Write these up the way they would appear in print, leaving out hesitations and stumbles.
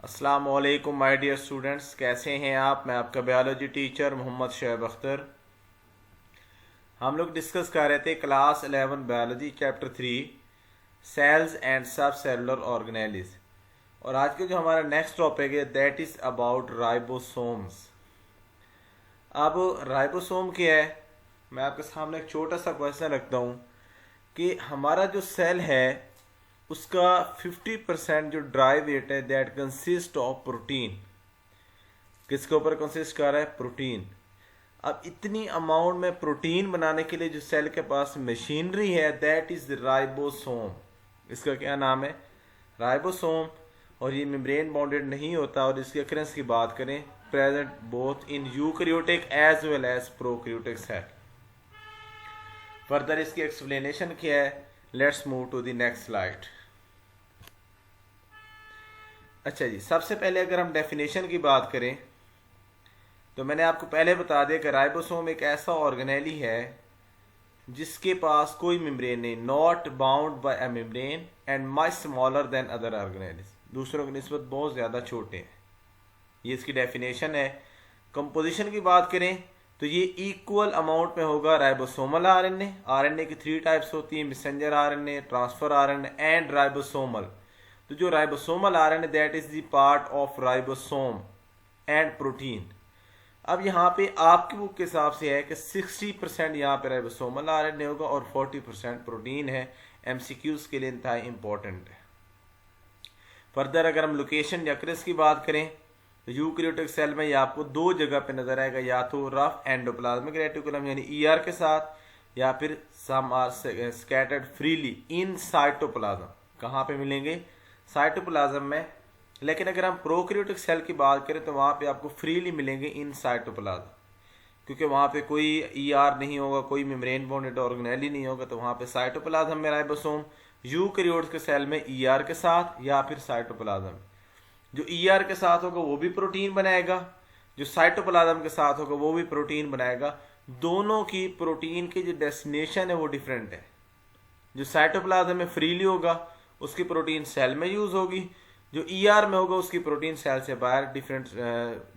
अस्सलाम वालेकुम my dear students, कैसे हैं आप। मैं आपका बायोलॉजी टीचर मोहम्मद शुएब अख्तर। हम लोग डिस्कस कर रहे थे class 11 biology chapter 3 cells and subcellular organelles. और आज के जो हमारा नेक्स्ट टॉपिक है दैट इज़ अबाउट राइबोसोम्स। अब राइबोसोम क्या है, मैं आपके सामने एक छोटा सा क्वेश्चन रखता हूँ कि हमारा जो सेल है उसका 50% जो ड्राई वेट है दैट कंसिस्ट ऑफ प्रोटीन। किसके ऊपर कंसिस्ट कर रहा है? प्रोटीन। अब इतनी अमाउंट में प्रोटीन बनाने के लिए जो सेल के पास मशीनरी है दैट इज राइबोसोम। इसका क्या नाम है? राइबोसोम। और ये मेम्ब्रेन बाउंडेड नहीं होता। और इसके अक्रेंस की बात करें, present both in eukaryotic as well as prokaryotic cell. Further इसकी एक्सप्लेनेशन क्या है? Let's move to the next slide. अच्छा जी, सबसे पहले अगर हम डेफिनेशन की बात करें तो मैंने आपको पहले बता दिया कि राइबोसोम एक ऐसा ऑर्गेनेली है जिसके पास कोई मेम्ब्रेन नहीं, not bound by a membrane and much smaller than other organelles, दूसरों की निस्बत बहुत ज़्यादा छोटे हैं। ये इसकी डेफिनेशन है। कंपोजिशन की बात करें तो ये इक्वल अमाउंट में होगा राइबोसोमल आरएनए। आरएनए की 3 टाइप्स होती हैं, messenger RNA, transfer RNA and ribosomal. तो जो ribosomal RNA that is the part of ribosome and protein. अब यहाँ पे आपकी बुक के हिसाब से है कि 60% यहाँ पे राइबोसोमल आरएनए होगा और 40% प्रोटीन है। एमसीक्यूज के लिए इंतहाई इंपॉर्टेंट है। फर्दर अगर हम लोकेशन या अक्रेंस की बात करें तो यूकैरियोटिक सेल में ये आपको 2 जगह पे नजर आएगा, या तो रफ एंडोप्लाज्मिक रेटिकुलम यानी ईआर के साथ, या फिर some are scattered freely in cytoplasm. कहाँ पे मिलेंगे? साइटोप्लाज्म में। लेकिन अगर हम प्रोकैरियोटिक सेल की बात करें तो वहाँ पे आपको फ्रीली मिलेंगे इन साइटोप्लाज्म, क्योंकि वहाँ पे कोई ईआर नहीं होगा, कोई मेम्ब्रेन बाउंडेड ऑर्गेनेली नहीं होगा। तो वहाँ पे साइटोप्लाज्म में राइबोसोम, यूकैरियोट्स के सेल में ईआर के साथ या फिर साइटोप्लाज्म। जो ईआर के साथ होगा वो भी प्रोटीन बनाएगा, जो साइटोप्लाज्म के साथ होगा वो भी प्रोटीन बनाएगा। दोनों की प्रोटीन की जो डेस्टिनेशन है वो डिफरेंट है। जो साइटोप्लाज्म में फ्रीली होगा उसकी प्रोटीन सेल में यूज होगी, जो ईआर में होगा उसकी प्रोटीन सेल से बाहर डिफरेंट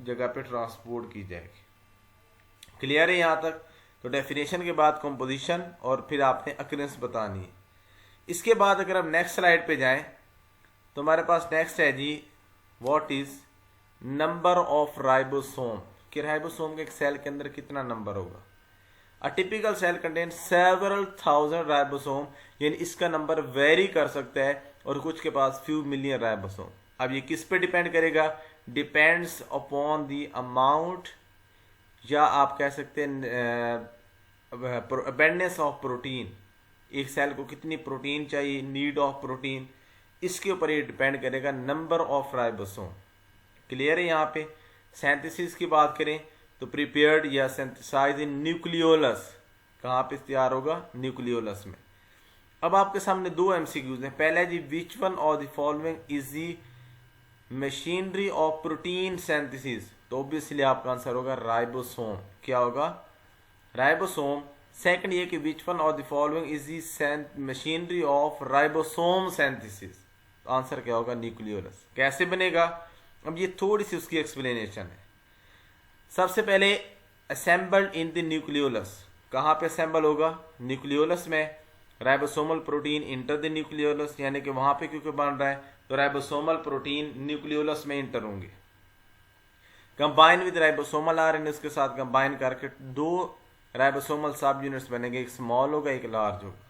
जगह पे ट्रांसपोर्ट की जाएगी। क्लियर है यहाँ तक? तो डेफिनेशन के बाद कंपोजिशन और फिर आपने अक्रेंस बतानी है। इसके बाद अगर हम नेक्स्ट स्लाइड पे जाएं तो हमारे पास नेक्स्ट है जी what is number of ribosome. कि राइबोसोम के एक सेल के अंदर कितना नंबर होगा। A typical cell contains several thousand ribosome, यानी इसका नंबर वेरी कर सकता है और कुछ के पास फ्यू मिलियन राइबोसोम। अब ये किस पे डिपेंड करेगा? डिपेंड्स अपॉन द अमाउंट, या आप कह सकते हैं अबेंडेंस ऑफ प्रोटीन। एक सेल को कितनी प्रोटीन चाहिए, नीड ऑफ प्रोटीन, इसके ऊपर ये डिपेंड करेगा नंबर ऑफ राइबोसोम। क्लियर है यहाँ पे? सिंथेसिस की बात करें तो प्रिपेयर्ड या सिंथेसाइज इन न्यूक्लियोलस। कहाँ पे तैयार होगा? न्यूक्लियोलस में। अब आपके सामने 2 एमसीक्यूज हैं। पहला जी which one of the following is the machinery of protein synthesis. तो ऑब्वियसली आपका आंसर होगा राइबोसोम। क्या होगा? राइबोसोम। सेकंड ये कि which one of the following is the machinery of ribosome synthesis. तो आंसर क्या होगा? न्यूक्लियोलस। कैसे बनेगा? अब ये थोड़ी सी उसकी एक्सप्लेनेशन है। सबसे पहले असेंबल्ड इन द न्यूक्लियोलस। कहाँ पे असेंबल होगा? न्यूक्लियोलस में। Ribosomal protein enter the nucleolus, यानी कि वहां पे क्योंकि बन रहा है तो राइबोसोमल प्रोटीन न्यूक्लियोलस में इंटर होंगे। कंबाइन विद राइबोसोमल आरएनए, उसके साथ कंबाइन करके 2 राइबोसोमल सब यूनिट्स बनेंगे, एक स्मॉल होगा एक लार्ज होगा।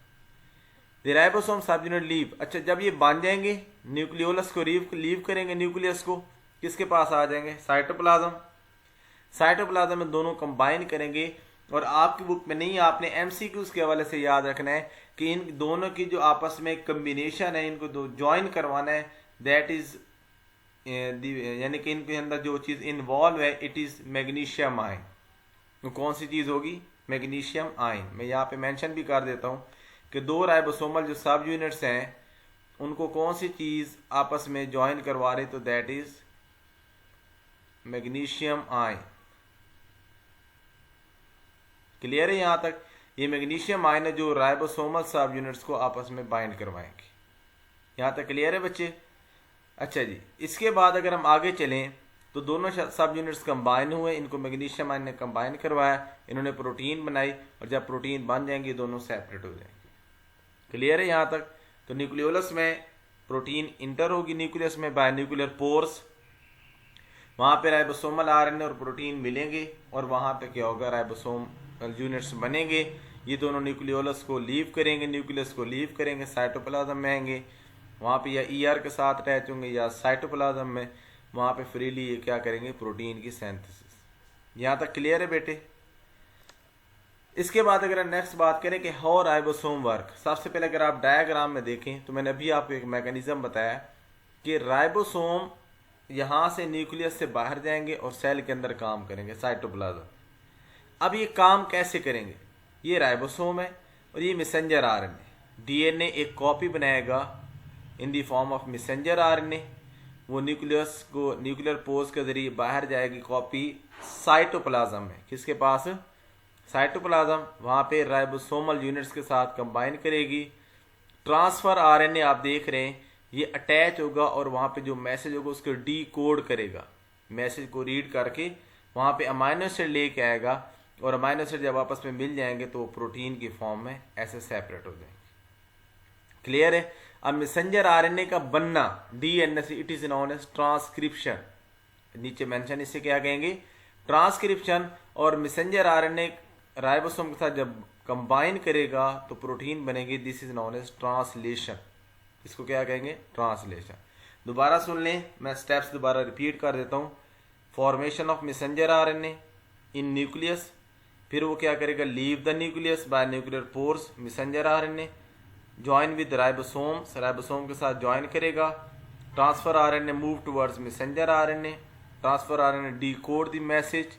द राइबोसोम सब यूनिट लीव। अच्छा, जब ये बन जाएंगे न्यूक्लियोलस को लीव करेंगे, न्यूक्लियस को किसके पास आ जाएंगे? साइटोप्लाज्म। साइटोप्लाज्म में दोनों कंबाइन करेंगे। और आपकी बुक में नहीं, आपने एमसीक्यूज के हवाले से याद रखना है कि इन दोनों की जो आपस में कम्बिनेशन है, इनको दो ज्वाइन करवाना है। दैट इज यानी कि इनके अंदर जो चीज इन्वॉल्व है इट इज मैग्नीशियम आयन। तो कौन सी चीज होगी? Magnesium ion. मैं यहाँ पे मेंशन भी कर देता हूँ कि 2 राइबोसोमल जो सब यूनिट्स हैं उनको कौन सी चीज आपस में ज्वाइन करवा रहे, तो that is magnesium ion. Clear है यहाँ तक? ये मैग्नीशियम आयन है जो राइबोसोमल सब यूनिट्स को आपस में बाइंड करवाएंगे। यहाँ तक क्लियर है बच्चे? अच्छा जी, इसके बाद अगर हम आगे चलें तो दोनों सब यूनिट्स कंबाइन हुए, इनको मैग्नीशियम आयन ने कंबाइन करवाया, इन्होंने प्रोटीन बनाई, और जब प्रोटीन बन जाएंगे दोनों सेपरेट हो जाएंगे। क्लियर है यहाँ तक? तो न्यूक्लियोलस में प्रोटीन इंटर होगी न्यूक्लियस में बाय न्यूक्लियर पोर्स, वहाँ पे राइबोसोमल आरएनए और प्रोटीन मिलेंगे, और वहाँ पे क्या होगा, राइबोसोमल यूनिट्स बनेंगे। ये दोनों न्यूक्लियोलस को लीव करेंगे, न्यूक्लियस को लीव करेंगे, साइटोप्लाज्म में आएंगे, वहाँ पे या ईआर के साथ अटैच होंगे या साइटोप्लाज्म में, वहाँ पे फ्रीली ये क्या करेंगे, प्रोटीन की सिंथेसिस। यहाँ तक क्लियर है बेटे? इसके बाद अगर नेक्स्ट बात करें कि हाउ राइबोसोम वर्क, सबसे पहले अगर आप डायग्राम में देखें तो मैंने अभी आपको एक मैकेनिज्म बताया कि राइबोसोम यहाँ से न्यूक्लियस से बाहर जाएंगे और सेल के अंदर काम करेंगे, साइटोप्लाज्म। अब ये काम कैसे करेंगे? ये राइबोसोम है और ये मैसेंजर आरएनए, डीएनए एक कॉपी बनाएगा in the form of messenger RNA, वो न्यूक्लियस को न्यूक्लियर पोर्स के जरिए बाहर जाएगी कॉपी साइटोप्लाज्म में। किसके पास? साइटोप्लाज्म। वहाँ पे राइबोसोमल यूनिट्स के साथ कंबाइन करेगी। ट्रांसफर आरएनए आप देख रहे हैं, ये अटैच होगा और वहाँ पे जो मैसेज होगा उसको डी कोड करेगा, मैसेज को रीड करके वहाँ पे अमाइनो एसिड लेके आएगा, और अमाइनो एसिड जब आपस में मिल जाएंगे तो प्रोटीन की फॉर्म में ऐसे सेपरेट हो जाएंगे। क्लियर है? अब मैसेंजर आरएनए का बनना डीएनए से, it is known as transcription. नीचे मेंशन इसे क्या कहेंगे? ट्रांसक्रिप्शन। और मैसेंजर आरएनए राइबोसोम के साथ जब कंबाइन करेगा तो प्रोटीन बनेगी, this is known as translation. इसको क्या कहेंगे? ट्रांसलेशन। दोबारा सुन लें, मैं स्टेप्स दोबारा रिपीट कर देता हूँ। Formation of messenger RNA in nucleus, फिर वो क्या करेगा, leave the nucleus bye nuclear pores, messenger RNA join with ribosomes, ribosome के साथ ज्वाइन करेगा। Transfer RNA move towards messenger RNA, transfer RNA decode the message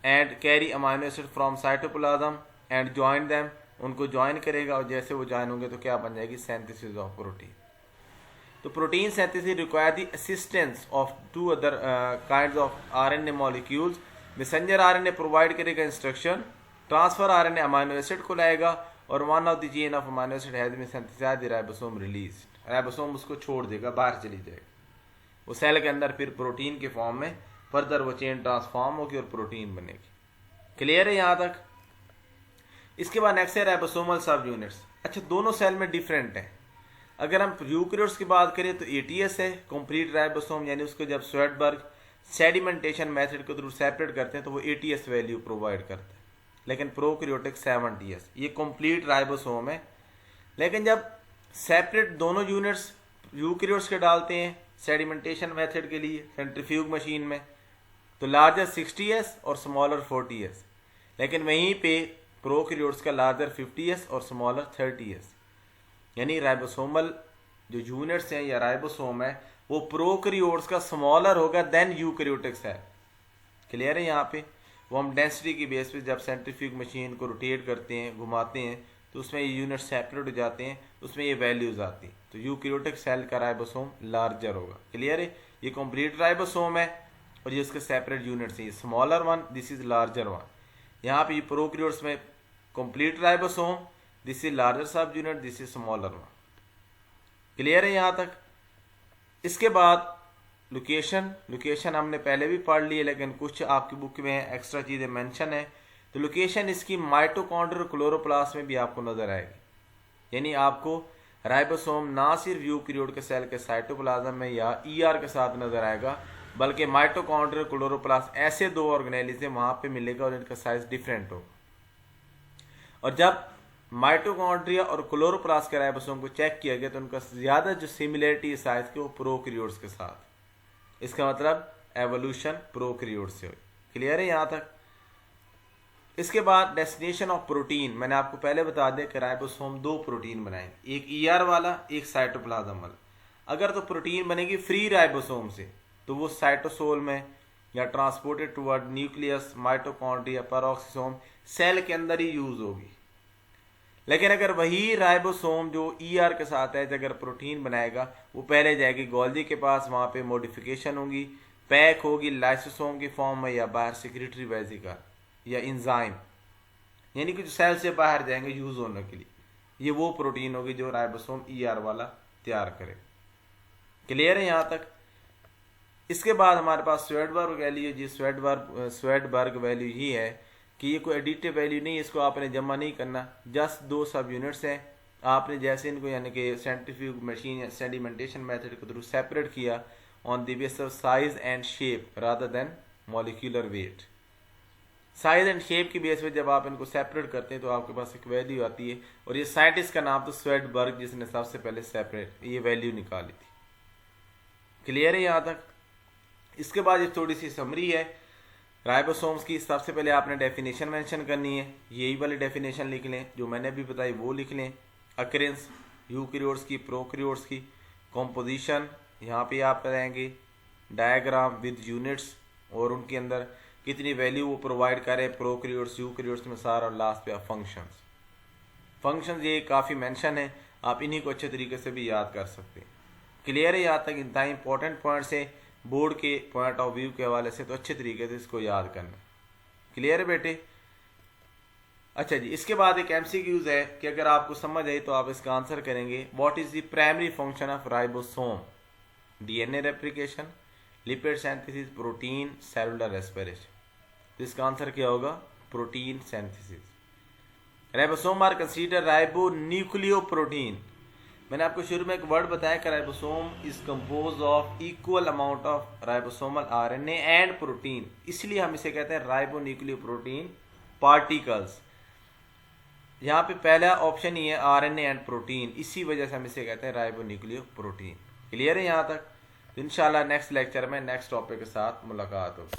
and carry amino acid from cytoplasm and join them, उनको join करेगा, और जैसे वो join होंगे तो क्या बन जाएगी, सिंथेसिस ऑफ प्रोटीन। तो protein synthesis require the assistance of two other kinds of RNA molecules. Messenger RNA provide करेगा instruction, transfer RNA amino acid को लाएगा, और one of the chain of amino acid has been synthesized, the ribosome release, ribosome उसको छोड़ देगा, बाहर चली जाएगी, वो सेल के अंदर फिर प्रोटीन के फॉर्म में फर्दर वो चेन ट्रांसफॉर्म होगी और प्रोटीन बनेगी। क्लियर है यहाँ तक? इसके बाद नेक्स्ट है राइबोसोमल सब यूनिट्स। अच्छा, दोनों सेल में डिफरेंट है। अगर हम यूकेरियोट्स की बात करें तो एटीएस है कंप्लीट राइबोसोम, यानी उसको जब स्वेटबर्ग सेडिमेंटेशन मेथड के थ्रू सेपरेट करते हैं तो वो एटीएस वैल्यू प्रोवाइड करते हैं। लेकिन प्रोकैरियोटिक 70s, ये कंप्लीट राइबोसोम है। लेकिन जब सेपरेट दोनों यूनिट्स यूकेरियोट्स के डालते हैं सेडिमेंटेशन मेथड के लिए सेंट्रीफ्यूग मशीन में, तो लार्जर 60s और स्मॉलर 40s, लेकिन वहीं पे प्रोकैरियोट्स का लार्जर 50s और स्मॉलर 30s। यानी राइबोसोमल जो यूनिट्स हैं या राइबोसोम है वो प्रोकैरियोट्स का स्मॉलर होगा देन यूकेरियोटिक्स है। क्लियर है? यहाँ पे वो हम डेंसिटी की बेस पे जब सेंट्रीफ्यूग मशीन को रोटेट करते हैं, घुमाते हैं, तो उसमें ये यूनिट सेपरेट हो जाते हैं, उसमें ये वैल्यूज आती हैं। तो यूकेरियोटिक सेल का राइबोसोम लार्जर होगा। क्लियर है? ये कंप्लीट राइबोसोम है और ये उसके सेपरेट यूनिट्स हैं, ये smaller one, this is larger one. यहाँ पे प्रोकैरियोट्स में complete ribosome, this is larger सब unit, this is smaller one. Clear है यहाँ तक? इसके बाद लोकेशन हमने पहले भी पढ़ ली है, लेकिन कुछ आपकी बुक में एक्स्ट्रा चीज़ें मेंशन है। तो लोकेशन इसकी माइटोकॉन्ड्रियल क्लोरोप्लास्ट में भी आपको नजर आएगी। यानी आपको राइबोसोम ना सिर्फ यूकेरियोट के सेल के साइटोप्लाज्म में या ईआर के साथ नजर आएगा, बल्कि माइटोकॉन्ड्रियल क्लोरोप्लास्ट ऐसे दो ऑर्गेनेलिज है वहां पे मिलेगा और इनका साइज डिफरेंट होगा। और जब माइटोकॉन्ड्रिया और क्लोरोप्लास्ट के राइबोसोम को चेक किया गया तो उनका ज्यादा जो सिमिलरिटी है साइज के वो प्रोकैरियोट्स के साथ। इसका मतलब एवोल्यूशन प्रोकैरियोट से हुई। क्लियर है यहाँ तक? इसके बाद डेस्टिनेशन ऑफ प्रोटीन, मैंने आपको पहले बता दिया कि राइबोसोम दो प्रोटीन बनाए, एक ईआर वाला, एक साइटोप्लाज्म वाला। अगर तो प्रोटीन बनेगी फ्री राइबोसोम से तो वो साइटोसोल में या transported toward nucleus, mitochondria, peroxisome cell के अंदर ही यूज होगी। लेकिन अगर वही राइबोसोम जो ईआर के साथ है अगर प्रोटीन बनाएगा वो पहले जाएगी गोल्जी के पास, वहां पे मॉडिफिकेशन होगी, पैक होगी लाइसोसोम की फॉर्म में या बाहर सेक्रेटरी वेसिकल या इंजाइम, यानी कि जो सेल से बाहर जाएंगे यूज होने के लिए, ये वो प्रोटीन होगी जो राइबोसोम ईआर वाला तैयार करे। क्लियर है यहाँ तक? इसके बाद हमारे पास स्वेडबर्ग वैल्यू है जी। स्वेडबर्ग वैल्यू ही है कि ये कोई एडिटिव वैल्यू नहीं है, इसको आपने जमा नहीं करना, जस्ट दो सब यूनिट्स हैं। आपने जैसे इनको यानी कि साइंटिफिक मशीन या सेडिमेंटेशन मेथड के थ्रू सेपरेट किया on the basis of size and shape rather than molecular weight. Size and shape की बेस पे जब आप इनको सेपरेट करते हैं तो आपके पास एक वैल्यू आती है, और ये साइंटिस्ट का नाम तो स्वेडबर्ग, जिसने सबसे पहले सेपरेट ये वैल्यू निकाली थी। क्लियर है यहाँ तक? इसके बाद ये थोड़ी सी समरी है राइबोसोम्स की। सबसे पहले आपने डेफिनेशन मेंशन करनी है, यही वाली डेफिनेशन लिख लें जो मैंने अभी बताई वो लिख लें। अकरेंस यूकैरियोट्स की, प्रोकैरियोट्स की, कंपोजिशन यहाँ पे आप करेंगे, डायग्राम विद यूनिट्स और उनके अंदर कितनी वैल्यू वो प्रोवाइड करें प्रोकैरियोट्स यूकैरियोट्स में सारा, और लास्ट पे आप फंक्शंस ये काफ़ी मेंशन है, आप इन्हीं को अच्छे तरीके से भी याद कर सकते हैं। क्लियर है यहाँ तक? इतना इंपॉर्टेंट पॉइंट्स है बोर्ड के पॉइंट ऑफ व्यू के हवाले से, तो अच्छे तरीके से इसको याद करना। क्लियर है बेटे? अच्छा जी, इसके बाद एक एमसीक्यूज है कि अगर आपको समझ आई तो आप इसका आंसर करेंगे। What is the primary function of ribosome? DNA replication, lipid synthesis, protein, cellular respiration. तो इसका आंसर क्या होगा? Protein synthesis. Ribosome are consider ribonucleoprotein. मैंने आपको शुरू में एक वर्ड बताया कि ribosome is compose of equal amount of ribosomal RNA and protein, इसलिए हम इसे कहते हैं राइबो न्यूक्लियोप्रोटीन पार्टिकल्स। यहाँ पे पहला ऑप्शन ही है आरएनए एंड प्रोटीन, इसी वजह से हम इसे कहते हैं राइबो न्यूक्लियोप्रोटीन। क्लियर है यहाँ तक? तो इंशाल्लाह नेक्स्ट लेक्चर में नेक्स्ट टॉपिक के साथ मुलाकात होगी।